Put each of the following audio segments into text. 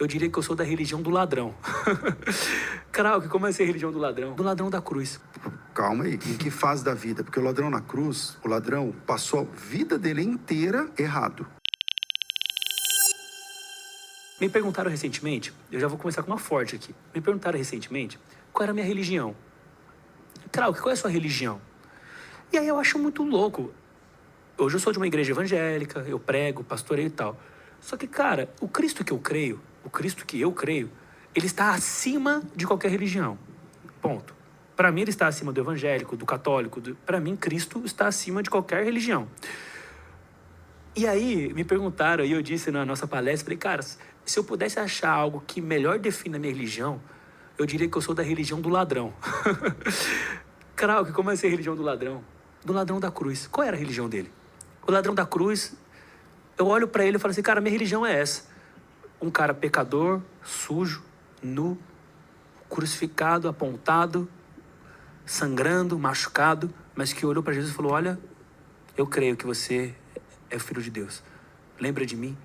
Eu diria que eu sou da religião do ladrão. Krauk, como é ser a religião do ladrão? Do ladrão da cruz. Calma aí, em que fase da vida? Porque o ladrão na cruz, o ladrão passou a vida dele inteira errado. Me perguntaram recentemente, eu já vou começar com uma forte aqui. Me perguntaram recentemente qual era a minha religião. Krauk, qual é a sua religião? E aí eu acho muito louco. Hoje eu sou de uma igreja evangélica, eu prego, pastoreio e tal. Só que, cara, o Cristo que eu creio, ele está acima de qualquer religião. Ponto. Para mim, ele está acima do evangélico, do católico. Para mim, Cristo está acima de qualquer religião. E aí, me perguntaram, e eu disse na nossa palestra, falei, cara, se eu pudesse achar algo que melhor define a minha religião, eu diria que eu sou da religião do ladrão. Krauk, como é ser a religião do ladrão? Do ladrão da cruz. Qual era a religião dele? O ladrão da cruz, eu olho para ele e falo assim, cara, minha religião é essa. Um cara pecador, sujo, nu, crucificado, apontado, sangrando, machucado, mas que olhou para Jesus e falou, olha, eu creio que você é o Filho de Deus. Lembra de mim?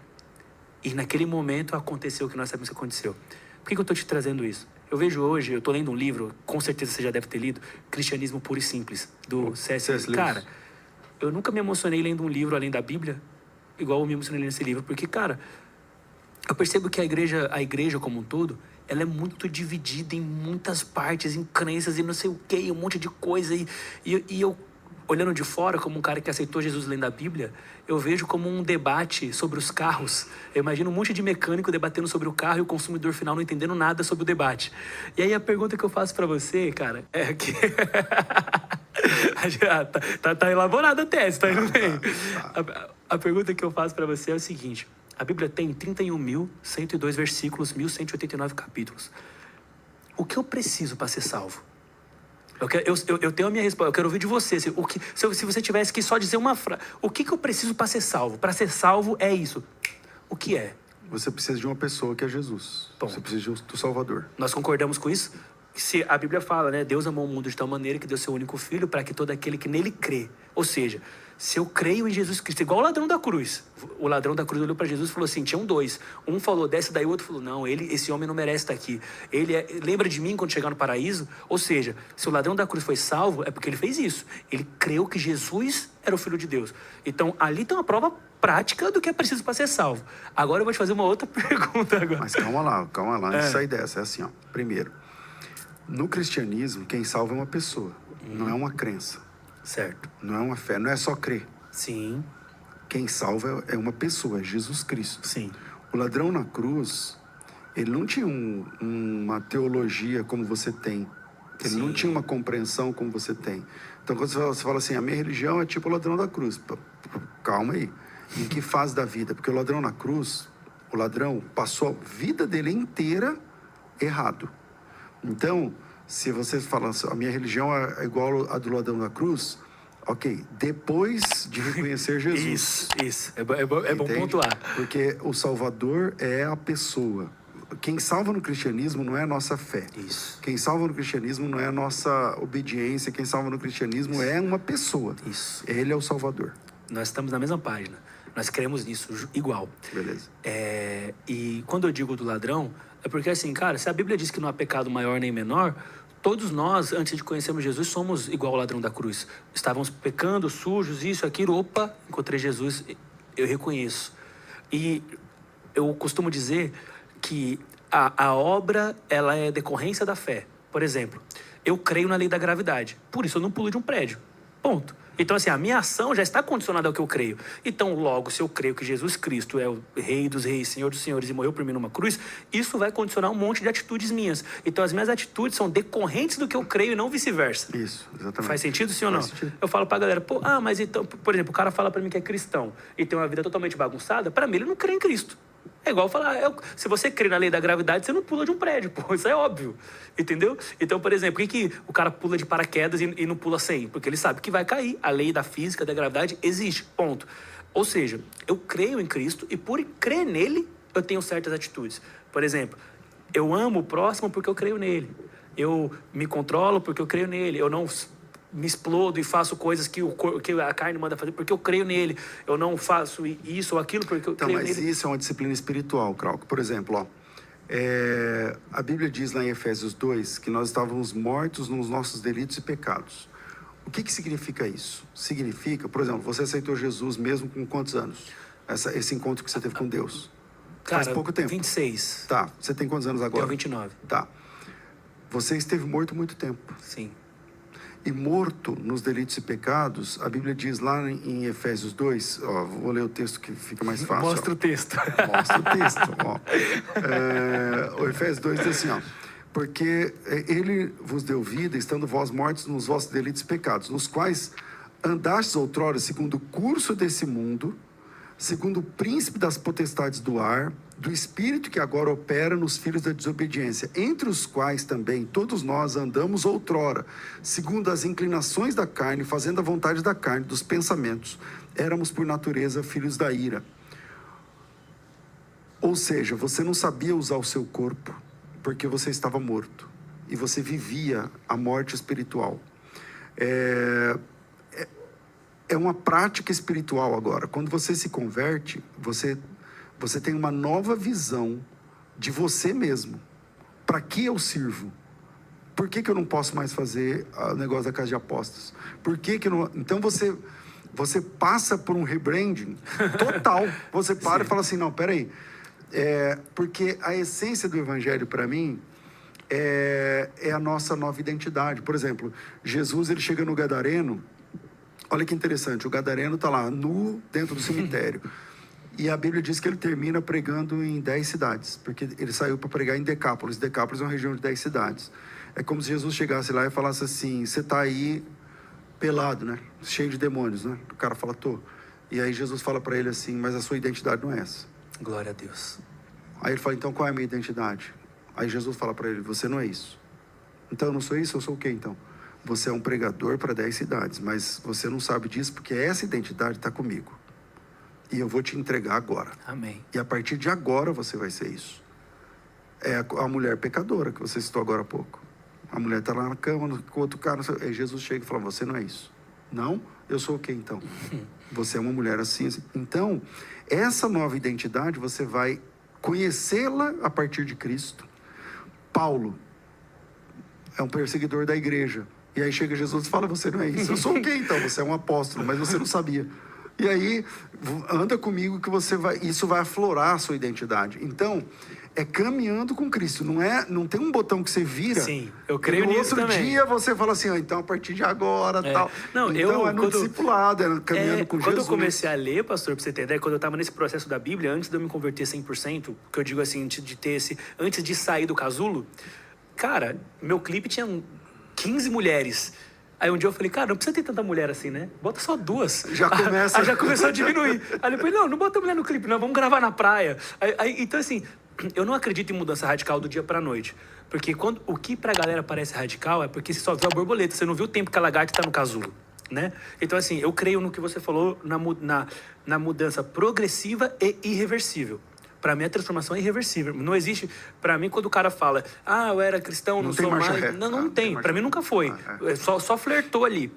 E naquele momento aconteceu o que nós sabemos que aconteceu. Por que eu estou te trazendo isso? Eu vejo hoje, eu estou lendo um livro, com certeza você já deve ter lido, Cristianismo Puro e Simples, do C.S. Lewis. Cara, eu nunca me emocionei lendo um livro além da Bíblia, igual eu me emocionei lendo esse livro, porque, cara, eu percebo que a igreja como um todo, ela é muito dividida em muitas partes, em crenças e não sei o quê, um monte de coisa. E eu, olhando de fora, como um cara que aceitou Jesus lendo a Bíblia, eu vejo como um debate sobre os carros. Eu imagino um monte de mecânico debatendo sobre o carro e o consumidor final não entendendo nada sobre o debate. E aí a pergunta que eu faço pra você, cara, é que... tá elaborada a tese, tá indo bem. A pergunta que eu faço pra você é o seguinte... A Bíblia tem 31.102 versículos, 1.189 capítulos. O que eu preciso para ser salvo? Eu tenho a minha resposta, eu quero ouvir de você. Se você tivesse que só dizer uma frase, o que eu preciso para ser salvo? Para ser salvo é isso. O que é? Você precisa de uma pessoa que é Jesus. Ponto. Você precisa do Salvador. Nós concordamos com isso? Se a Bíblia fala, né? Deus amou o mundo de tal maneira que deu seu único filho para que todo aquele que nele crê. Ou seja, se eu creio em Jesus Cristo, igual o ladrão da cruz. O ladrão da cruz olhou para Jesus e falou assim, tinham dois. Um falou, desce daí, o outro falou, não, esse homem não merece estar aqui. Lembra de mim quando chegar no paraíso? Ou seja, se o ladrão da cruz foi salvo, é porque ele fez isso. Ele creu que Jesus era o Filho de Deus. Então, ali tem uma prova prática do que é preciso para ser salvo. Agora eu vou te fazer uma outra pergunta agora. Mas calma lá. Antes de sair dessa, é assim, ó. Primeiro, no cristianismo, quem salva é uma pessoa, não é uma crença. Certo. Não é uma fé, não é só crer. Sim. Quem salva é uma pessoa, é Jesus Cristo. Sim. O ladrão na cruz, ele não tinha uma teologia como você tem. Ele não tinha uma compreensão como você tem. Então, quando você fala assim, a minha religião é tipo o ladrão da cruz. Calma aí. Em que fase da vida? Porque o ladrão na cruz, o ladrão passou a vida dele inteira errado. Então, se você fala, a minha religião é igual a do ladrão da cruz, ok, depois de reconhecer Jesus. Isso. É bom pontuar. Porque o Salvador é a pessoa. Quem salva no cristianismo não é a nossa fé. Isso. Quem salva no cristianismo não é a nossa obediência. Quem salva no cristianismo é uma pessoa. Isso. Ele é o Salvador. Nós estamos na mesma página. Nós cremos nisso igual. Beleza. E quando eu digo do ladrão, é porque assim, cara, se a Bíblia diz que não há pecado maior nem menor, todos nós, antes de conhecermos Jesus, somos igual ao ladrão da cruz. Estávamos pecando, sujos, isso, aquilo, opa, encontrei Jesus, eu reconheço. E eu costumo dizer que a obra, ela é decorrência da fé. Por exemplo, eu creio na lei da gravidade, por isso eu não pulo de um prédio, ponto. Então, assim, a minha ação já está condicionada ao que eu creio. Então, logo, se eu creio que Jesus Cristo é o Rei dos Reis, Senhor dos Senhores e morreu por mim numa cruz, isso vai condicionar um monte de atitudes minhas. Então, as minhas atitudes são decorrentes do que eu creio e não vice-versa. Isso, exatamente. Faz sentido, sim ou não? Faz sentido. Eu falo pra galera, mas então, por exemplo, o cara fala pra mim que é cristão e tem uma vida totalmente bagunçada, pra mim ele não crê em Cristo. É igual falar, se você crê na lei da gravidade, você não pula de um prédio, pô, isso é óbvio, entendeu? Então, por exemplo, por que o cara pula de paraquedas e não pula 100? Porque ele sabe que vai cair, a lei da física, da gravidade existe, ponto. Ou seja, eu creio em Cristo e por crer nele, eu tenho certas atitudes. Por exemplo, eu amo o próximo porque eu creio nele, eu me controlo porque eu creio nele, eu não me explodo e faço coisas que a carne manda fazer porque eu creio nele. Eu não faço isso ou aquilo porque eu creio nele. Então, mas isso é uma disciplina espiritual, Krauk. Por exemplo, A Bíblia diz lá em Efésios 2 que nós estávamos mortos nos nossos delitos e pecados. O que significa isso? Significa, por exemplo, você aceitou Jesus mesmo com quantos anos? Esse encontro que você teve com Deus? Cara, faz pouco tempo. 26. Tá. Você tem quantos anos agora? Tenho 29. Tá. Você esteve morto muito tempo. Sim. E morto nos delitos e pecados, a Bíblia diz lá em Efésios 2, ó, vou ler o texto que fica mais fácil. Mostra ó. o texto. Mostra o texto, ó. O Efésios 2 diz assim, ó. Porque ele vos deu vida, estando vós mortos nos vossos delitos e pecados, nos quais andastes outrora segundo o curso desse mundo, segundo o príncipe das potestades do ar, do espírito que agora opera nos filhos da desobediência, entre os quais também todos nós andamos outrora, segundo as inclinações da carne, fazendo a vontade da carne, dos pensamentos. Éramos por natureza filhos da ira. Ou seja, você não sabia usar o seu corpo, porque você estava morto. E você vivia a morte espiritual. É uma prática espiritual agora. Quando você se converte, você tem uma nova visão de você mesmo. Para que eu sirvo? Por que eu não posso mais fazer o negócio da casa de apostas? Por que eu não... Então você passa por um rebranding total. Você para e fala assim, não, peraí. Porque a essência do evangelho para mim é a nossa nova identidade. Por exemplo, Jesus ele chega no Gadareno. Olha que interessante, o Gadareno está lá, nu, dentro do cemitério. E a Bíblia diz que ele termina pregando em 10 cidades, porque ele saiu para pregar em Decápolis. Decápolis é uma região de 10 cidades. É como se Jesus chegasse lá e falasse assim, você está aí pelado, né? Cheio de demônios, né? O cara fala, tô. E aí Jesus fala para ele assim, mas a sua identidade não é essa. Glória a Deus. Aí ele fala, então qual é a minha identidade? Aí Jesus fala para ele, você não é isso. Então eu não sou isso, eu sou o quê então? Você é um pregador para 10 cidades, mas você não sabe disso porque essa identidade está comigo. E eu vou te entregar agora. Amém. E a partir de agora você vai ser isso. É a mulher pecadora que você citou agora há pouco. A mulher está lá na cama com outro cara. Aí Jesus chega e fala, você não é isso. Não? Eu sou o quê então? Você é uma mulher assim, assim. Então, essa nova identidade você vai conhecê-la a partir de Cristo. Paulo é um perseguidor da igreja. E aí chega Jesus e fala, você não é isso. Eu sou o quê então? Você é um apóstolo, mas você não sabia. E aí, anda comigo que isso vai aflorar a sua identidade. Então, é caminhando com Cristo. Não tem um botão que você vira. Sim, eu creio nisso nisso também. No outro dia você fala assim, então a partir de agora, tal. Não, então no discipulado, caminhando com quando Jesus. eu comecei a ler, pastor, pra você ter ideia, quando eu estava nesse processo da Bíblia, antes de eu me converter 100%, que eu digo assim, antes de sair do casulo, cara, meu clipe tinha 15 mulheres. Aí um dia eu falei, cara, não precisa ter tanta mulher assim, né? Bota só 2. Já começa... Aí já começou a diminuir. Aí depois, não bota mulher no clipe, não, vamos gravar na praia. Então, assim, eu não acredito em mudança radical do dia pra noite. Porque o que pra galera parece radical é porque você só viu a borboleta, você não viu o tempo que a lagarta tá no casulo, né? Então, assim, eu creio no que você falou, na mudança progressiva e irreversível. Para mim, a transformação é irreversível. Não existe... Para mim, quando o cara fala, eu era cristão, não sou mais... Não tem. Para mim, nunca foi. Só flertou ali.